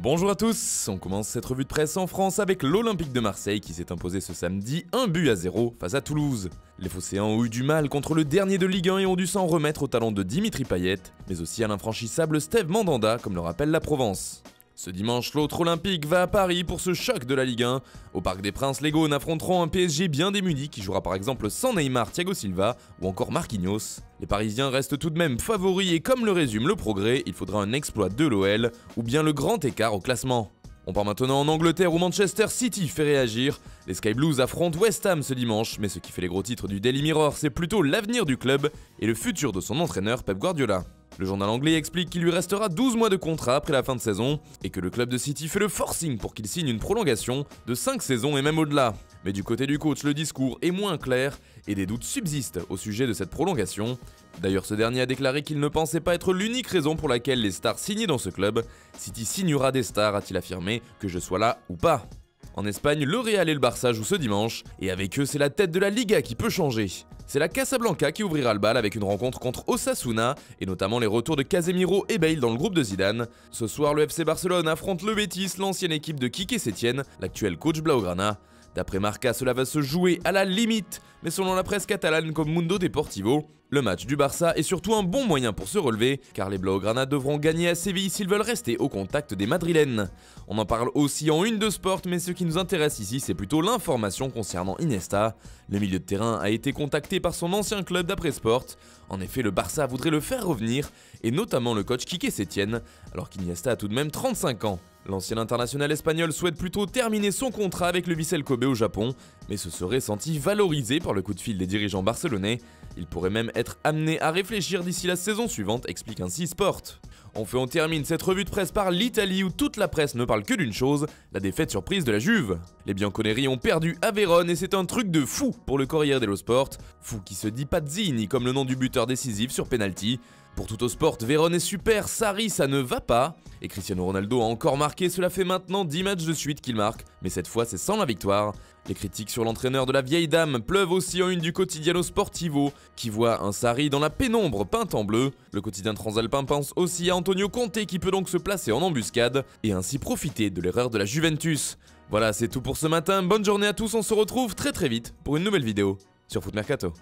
Bonjour à tous, on commence cette revue de presse en France avec l'Olympique de Marseille qui s'est imposé ce samedi 1-0 face à Toulouse. Les Phocéens ont eu du mal contre le dernier de Ligue 1 et ont dû s'en remettre au talent de Dimitri Payet, mais aussi à l'infranchissable Steve Mandanda comme le rappelle la Provence. Ce dimanche, l'autre Olympique va à Paris pour ce choc de la Ligue 1. Au Parc des Princes, les Gaunes affronteront un PSG bien démuni qui jouera par exemple sans Neymar, Thiago Silva ou encore Marquinhos. Les Parisiens restent tout de même favoris et comme le résume le Progrès, il faudra un exploit de l'OL ou bien le grand écart au classement. On part maintenant en Angleterre où Manchester City fait réagir. Les Sky Blues affrontent West Ham ce dimanche, mais ce qui fait les gros titres du Daily Mirror, c'est plutôt l'avenir du club et le futur de son entraîneur Pep Guardiola. Le journal anglais explique qu'il lui restera 12 mois de contrat après la fin de saison et que le club de City fait le forcing pour qu'il signe une prolongation de 5 saisons et même au-delà. Mais du côté du coach, le discours est moins clair et des doutes subsistent au sujet de cette prolongation. D'ailleurs, ce dernier a déclaré qu'il ne pensait pas être l'unique raison pour laquelle les stars signaient dans ce club. City signera des stars, a-t-il affirmé, que je sois là ou pas. En Espagne, le Real et le Barça jouent ce dimanche, et avec eux, c'est la tête de la Liga qui peut changer. C'est la Casablanca qui ouvrira le bal avec une rencontre contre Osasuna, et notamment les retours de Casemiro et Bale dans le groupe de Zidane. Ce soir, le FC Barcelone affronte le Betis, l'ancienne équipe de Quique Setién, l'actuel coach Blaugrana. D'après Marca, cela va se jouer à la limite, mais selon la presse catalane comme Mundo Deportivo, le match du Barça est surtout un bon moyen pour se relever, car les Blaugrana devront gagner à Séville s'ils veulent rester au contact des Madrilènes. On en parle aussi en une de Sport, mais ce qui nous intéresse ici, c'est plutôt l'information concernant Iniesta. Le milieu de terrain a été contacté par son ancien club d'après Sport. En effet, le Barça voudrait le faire revenir, et notamment le coach Quique Setién, alors qu'Iniesta a tout de même 35 ans. L'ancien international espagnol souhaite plutôt terminer son contrat avec le Vissel Kobe au Japon, mais se serait senti valorisé par le coup de fil des dirigeants barcelonais. Il pourrait même être amené à réfléchir d'ici la saison suivante, explique ainsi Sport. Enfin, on termine cette revue de presse par l'Italie où toute la presse ne parle que d'une chose, la défaite surprise de la Juve. Les Bianconeri ont perdu à Vérone et c'est un truc de fou pour le Corriere dello Sport, fou qui se dit Pazzini comme le nom du buteur décisif sur penalty. Pour Tuttosport, Vérone est super, Sarri ça ne va pas. Et Cristiano Ronaldo a encore marqué, cela fait maintenant 10 matchs de suite qu'il marque, mais cette fois c'est sans la victoire. Les critiques sur l'entraîneur de la vieille dame pleuvent aussi en une du Quotidiano Sportivo, qui voit un Sarri dans la pénombre peinte en bleu. Le quotidien transalpin pense aussi à Antonio Conte qui peut donc se placer en embuscade, et ainsi profiter de l'erreur de la Juventus. Voilà, c'est tout pour ce matin, bonne journée à tous, on se retrouve très vite pour une nouvelle vidéo sur Foot Mercato.